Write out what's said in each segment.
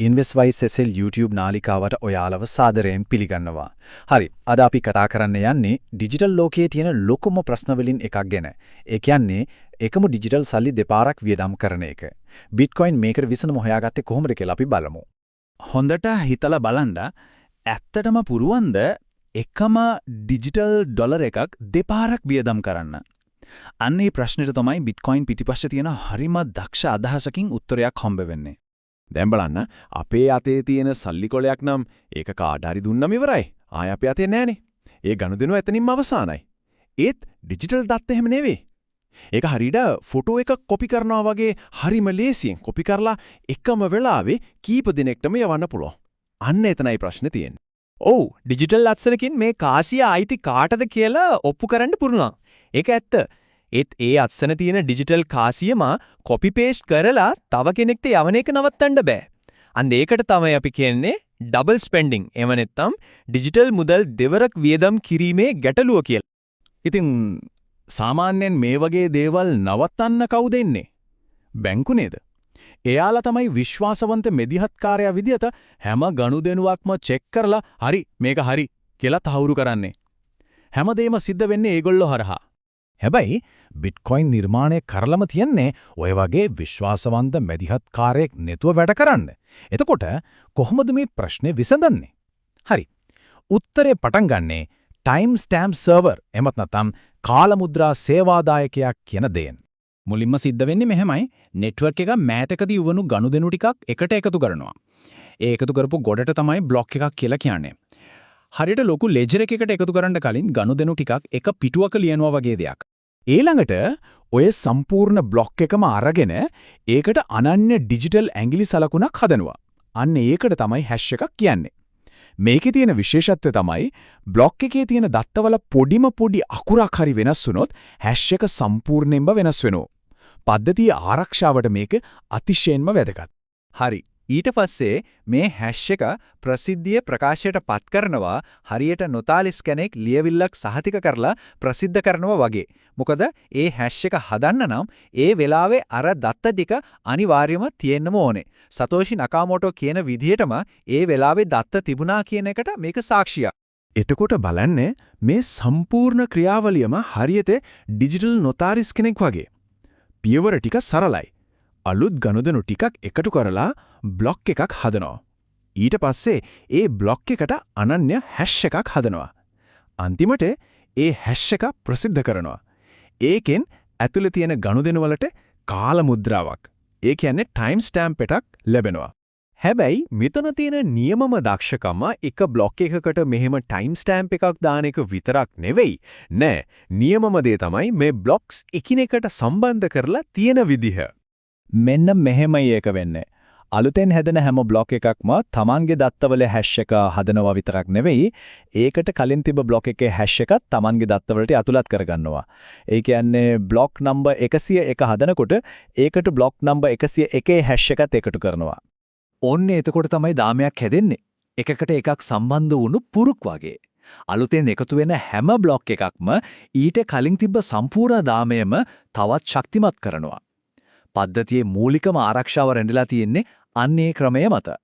InvestWise YouTube නාලිකාවට ඔයාලව සාදරයෙන් පිළිගන්නවා. හරි. අද අපි කතා කරන්න යන්නේ ඩිජිටල් ලෝකයේ තියෙන ලොකුම ප්‍රශ්න වලින් එකක් ගැන. ඒ කියන්නේ එකම ඩිජිටල් සල්ලි දෙපාරක් වියදම් කරන එක. Bitcoin මේකට විසඳුම හොයාගත්තේ කොහොමද කියලා අපි බලමු. හොඳට හිතලා බලන්න ඇත්තටම පුරුවන්ද එකම ඩිජිටල් ඩොලර් එකක් දෙපාරක් වියදම් කරන්න. අන්නේ ප්‍රශ්නෙට තමයි Bitcoin පිටිපස්සේ තියෙන හරිම දක්ෂ අදහසකින් උත්තරයක් හම්බ වෙන්නේ. දැන් බලන්න අපේ අතේ තියෙන සල්ලි කොලයක් නම් ඒක කාට හරි දුන්නම ඉවරයි. ආය අපේ අතේ නෑනේ. ඒ ගනුදෙනුව එතනින්ම අවසానයි. ඒත් ඩිජිටල් දත්ත එහෙම නෙවෙයි. ඒක හරියට ෆොටෝ එකක් කොපි කරනවා වගේ හරිම ලේසියෙන් කොපි කරලා එකම වෙලාවේ කීප දිනෙකටම යවන්න පුළුවන්. අන්න එතනයි ප්‍රශ්නේ තියෙන්නේ. ඔව් ඩිජිටල් අත්සනකින් මේ කාසිය අයිති කාටද කියලා ඔප්පු කරන්න පුරුණා. ඒක ඇත්ත. ඒත් ඒ අත්සන තියෙන ඩිජිටල් කාසියම කොපි පේස්ට් කරලා තව කෙනෙක්ට යවන එක නවත්තන්න බෑ. අන්න ඒකට තමයි අපි කියන්නේ ඩබල් ස්පෙන්ඩින්. එහෙම නැත්නම් ඩිජිටල් මුදල් දෙවරක් වියදම් කිරීමේ ගැටලුව කියලා. ඉතින් සාමාන්‍යයෙන් මේ වගේ දේවල් නවත්තන්න කවුද ඉන්නේ? බැංකු නේද? එයාලා තමයි විශ්වාසවන්ත මෙදිහත්කාරයා විදියට හැම ගනුදෙනුවක්ම චෙක් කරලා හරි මේක හරි කියලා තහවුරු කරන්නේ. හැමදේම සිද්ධ වෙන්නේ ඒගොල්ලෝ හරහා. හැබැයි Bitcoin නිර්මාණය කරලම තියන්නේ ඔය වගේ විශ්වාසවන්ත මැදිහත්කාරයෙක් නැතුව වැඩ කරන්න. එතකොට කොහොමද මේ ප්‍රශ්නේ විසඳන්නේ? හරි. උත්තරේ පටන් ගන්නේ ටයිම් ස්ටැම්ප් සර්වර් එමත් නැත්නම් කාලමුද්‍රා සේවාදායකයා කියන දේෙන්. මුලින්ම සිද්ධ වෙන්නේ මෙහෙමයි. නෙට්වර්ක් එක මෑතකදී වුණු ගනුදෙනු ටිකක් එකට එකතු කරනවා. ඒ එකතු කරපු ගොඩට තමයි බ්ලොක් එකක් කියලා කියන්නේ. හරියට ලොකු ලෙජර් එකකට එකතු කරන්න කලින් ගනුදෙනු ටිකක් එක පිටුවක ලියනවා වගේ දෙයක්. ඊළඟට ඔය සම්පූර්ණ බ්ලොක් එකම අරගෙන ඒකට අනන්‍ය ඩිජිටල් ඇඟිලි සලකුණක් හදනවා. අන්න ඒකට තමයි හැෂ් එකක් කියන්නේ. මේකේ තියෙන විශේෂත්වය තමයි බ්ලොක් එකේ තියෙන දත්තවල පොඩිම පොඩි අකුරක් හරි වෙනස් වුණොත් හැෂ් එක සම්පූර්ණයෙන්ම වෙනස් වෙනවා. පද්ධතිය ආරක්ෂාවට මේක අතිශයින්ම වැදගත්. හරි. ඊට පස්සේ මේ හැෂ් එක ප්‍රසිද්ධියේ ප්‍රකාශයට පත් කරනවා හරියට නොතාලිස් කෙනෙක් ලියවිල්ලක් සහතික කරලා ප්‍රසිද්ධ කරනවා වගේ. මොකද ඒ හැෂ් එක හදන්න නම් ඒ වෙලාවේ අර දත්ත ටික අනිවාර්යයෙන්ම තියෙන්නම ඕනේ. සතෝෂි නකාමෝටෝ කියන විදිහටම ඒ වෙලාවේ දත්ත තිබුණා කියන එකට මේක සාක්ෂියක්. එතකොට බලන්න මේ සම්පූර්ණ ක්‍රියාවලියම හරියට ඩිජිටල් නොතාරිස් කෙනෙක් වගේ. පියවර ටික සරලයි. අලුත් ගනුදෙනු ටිකක් එකතු කරලා බ්ලොක් එකක් හදනවා. ඊට පස්සේ ඒ බ්ලොක් එකට අනන්‍ය හැෂ් එකක් හදනවා. අන්තිමට ඒ හැෂ් එක ප්‍රසිද්ධ කරනවා. ඒකෙන් ඇතුළේ තියෙන ගනුදෙනු වලට කාල මුද්‍රාවක්. ඒ කියන්නේ ටයිම් ස්ටැම්ප් එකක් ලැබෙනවා. හැබැයි මෙතන තියෙන නියමම දක්ෂකම එක බ්ලොක් එකකට මෙහෙම ටයිම් ස්ටැම්ප් එකක් දාන එක විතරක් නෙවෙයි. නෑ. නියමම දේ තමයි මේ බ්ලොක්ස් එකිනෙකට සම්බන්ධ කරලා තියෙන විදිහ. මෙන්න මෙහෙමයි ඒක වෙන්නේ. අලුතෙන් හැදෙන හැම බ්ලොක් එකක්ම Tamanගේ දත්තවල හැෂ් එක හදනවා විතරක් නෙවෙයි, ඒකට කලින් තිබ්බ බ්ලොක් එකේ හැෂ් එකත් Tamanගේ දත්තවලට ඇතුළත් කරගන්නවා. ඒ කියන්නේ බ්ලොක් නම්බර් 101 හදනකොට ඒකට බ්ලොක් නම්බර් 101 හැෂ් එකත් එකතු කරනවා. ඕන්නේ එතකොට තමයි දාමයක් හැදෙන්නේ. එකකට එකක් සම්බන්ධ වුණු පුරුක් වගේ. අලුතෙන් එකතු වෙන හැම බ්ලොක් එකක්ම ඊට කලින් තිබ්බ සම්පූර්ණ දාමයම තවත් ශක්තිමත් කරනවා. පද්ධතියේ මූලිකම ආරක්ෂාව රැඳිලා තියෙන්නේ අන්නේ ක්‍රමය මත.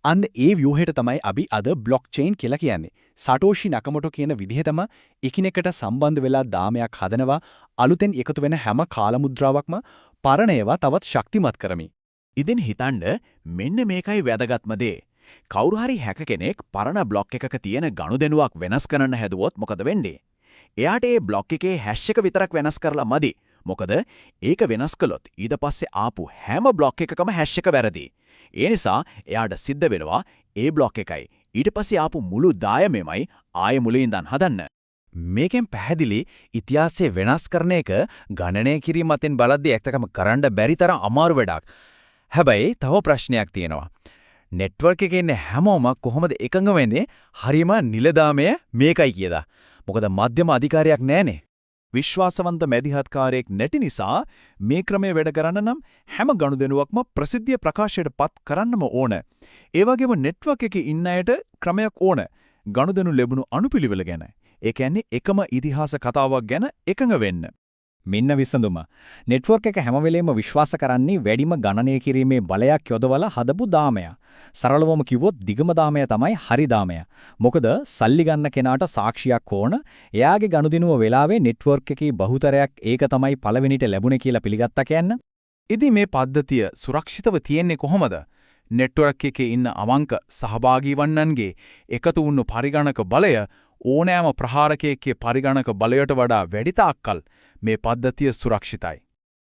අන්න ඒ ව්‍යුහයට තමයි අපි අද බ්ලොක්චේන් කියලා කියන්නේ. සටෝෂි නකමොටෝ කියන විදිහටම එකිනෙකට සම්බන්ධ වෙලා දාමයක් හදනවා, අලුතෙන් එකතු වෙන හැම කාලමුද්‍රාවක්ම පරණ ඒවා තවත් ශක්තිමත් කරමි. ඉතින් හිතන්න මෙන්න මේකයි වැදගත්ම දේ. කවුරු හරි හැක කෙනෙක් පරණ බ්ලොක් එකක තියෙන ගනුදෙනුවක් වෙනස් කරන්න හැදුවොත් මොකද වෙන්නේ? එයාට ඒ බ්ලොක් එකේ හැෂ් එක විතරක් වෙනස් කරලා මදි. මොකද ඒක වෙනස් කළොත් ඊට පස්සේ ආපු හැම බ්ලොක් එකකම හැෂ් එක වැරදි. ඒ නිසා එයාට සිද්ධ වෙනවා ඒ බ්ලොක් එකයි ඊට පස්සේ ආපු මුළු දායමෙමයි ආයෙ මුලින් ඉඳන් හදන්න. මේකෙන් පැහැදිලි ඉතිහාසය වෙනස් කරන එක ගණනය කිරීම අතින් බලද්දී ඇත්තටම කරන්න බැරි තරම් අමාරු වැඩක්. හැබැයි තව ප්‍රශ්නයක් තියෙනවා. නෙට්වර්ක් එකේ ඉන්න හැමෝම කොහොමද එකඟ වෙන්නේ හරියම නිලදාමය මේකයි කියලා? මොකද මධ්‍යම අධිකාරියක් නැහනේ. විශ්වාසවන්ත මැදිහත්කාරයෙක් නැති නිසා මේ ක්‍රමය වැඩ කරන්න නම් හැම ගනුදෙනුවක්ම ප්‍රසිද්ධිය ප්‍රකාශයට පත් කරන්නම ඕන. ඒ වගේම නෙට්වර්ක් එකේ ඉන්න අයට ක්‍රමයක් ඕන. ගනුදෙනු ලැබුණු අනුපිළිවෙල ගැන. ඒ කියන්නේ එකම ඉතිහාස කතාවක් ගැන එකඟ වෙන්න. මෙන්න විසඳුම. නෙට්වර්ක් එක හැම වෙලේම විශ්වාස කරන්නේ වැඩිම ගණනය කිරීමේ බලයක් යොදවලා හදපු දාමය. සරලවම කිව්වොත් දිගම දාමය තමයි හරි දාමය. මොකද සල්ලි ගන්න කෙනාට සාක්ෂියක් ඕන. එයාගේ ගනුදෙනුව වෙලාවේ නෙට්වර්ක් එකේ බහුතරයක් ඒක තමයි පළවෙනිට ලැබුණේ කියලා පිළිගත්තා කියන්න. ඉතින් මේ පද්ධතිය සුරක්ෂිතව තියෙන්නේ කොහොමද? නෙට්වර්ක් එකේ ඉන්න අවංක සහභාගී වන්නන්ගේ එකතු වුණු පරිගණක බලය ඕනෑම ප්‍රහාරකයෙක්ගේ පරිගණක බලයට වඩා වැඩි තාක්කල් මේ පද්ධතිය සුරක්ෂිතයි.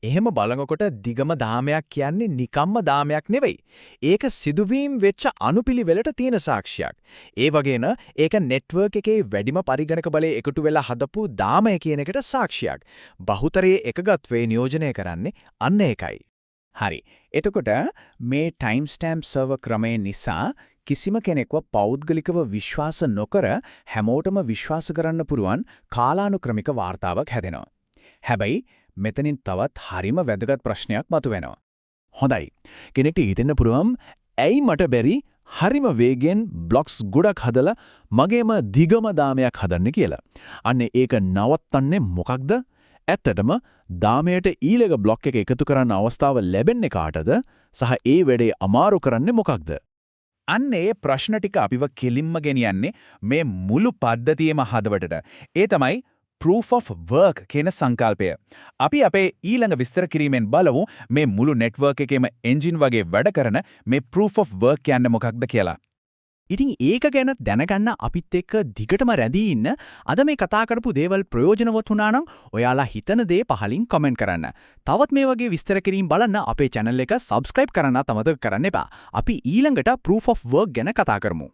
එහෙම බලනකොට දිගම දාමයක් කියන්නේ නිකම්ම දාමයක් නෙවෙයි. ඒක සිදුවීම් වෙච්ච අනුපිළිවෙලට තියෙන සාක්ෂියක්. ඒ වගේන ඒක නෙට්වර්ක් එකේ වැඩිම පරිගණක බලය එකතු වෙලා හදපු දාමය කියන එකට සාක්ෂියක්. බහුතරයේ එකගත්වේ නියෝජනය කරන්නේ අන්න ඒකයි. හරි. එතකොට මේ ටයිම් ස්ටැම්ප් සර්වර් ක්‍රමය නිසා කිසිම කෙනෙක්ව පෞද්ගලිකව විශ්වාස නොකර හැමෝටම විශ්වාස කරන්න පුරුවන් කාලානුක්‍රමික වාර්තාවක් හැදෙනවා. හැබැයි මෙතනින් තවත් හරිම වැදගත් ප්‍රශ්නයක් මතුවෙනවා. හොඳයි. කෙනෙක්ට හිතෙන්න පුළුවන් ඇයි මට බැරි හරිම වේගෙන් බ්ලොක්ස් ගොඩක් හදලා මගේම දිගම දාමයක් හදන්න කියලා. අන්න ඒක නවත්තන්නේ මොකක්ද? ඇත්තටම දාමයට ඊළඟ බ්ලොක් එක එකතු කරන්න අවස්ථාව ලැබෙන්නේ කාටද? සහ ඒ වැඩේ අමාරු කරන්නේ මොකක්ද? අන්න ඒ ප්‍රශ්න ටික අපිව කෙලින්ම ගෙනියන්නේ මේ මුළු පද්ධතියේම හදවතට. ඒ තමයි proof of work කියන සංකල්පය. අපි අපේ ඊළඟ විස්තර කිරීමෙන් බලමු මේ මුළු නෙට්වර්ක් එකේම එන්ජින් වගේ වැඩ කරන මේ proof of work කියන්නේ මොකක්ද කියලා. ඉතින් ඒක ගැන දැනගන්න අපිත් එක්ක දිගටම රැඳී ඉන්න. අද මේ කතා කරපු දේවල් ප්‍රයෝජනවත් වුණා නම් ඔයාලා හිතන දේ පහලින් කමෙන්ට් කරන්න. තවත් මේ වගේ විස්තර කිරීම බලන්න අපේ channel එක subscribe කරන්න අමතක කරන්න එපා. අපි ඊළඟට proof of work ගැන කතා කරමු.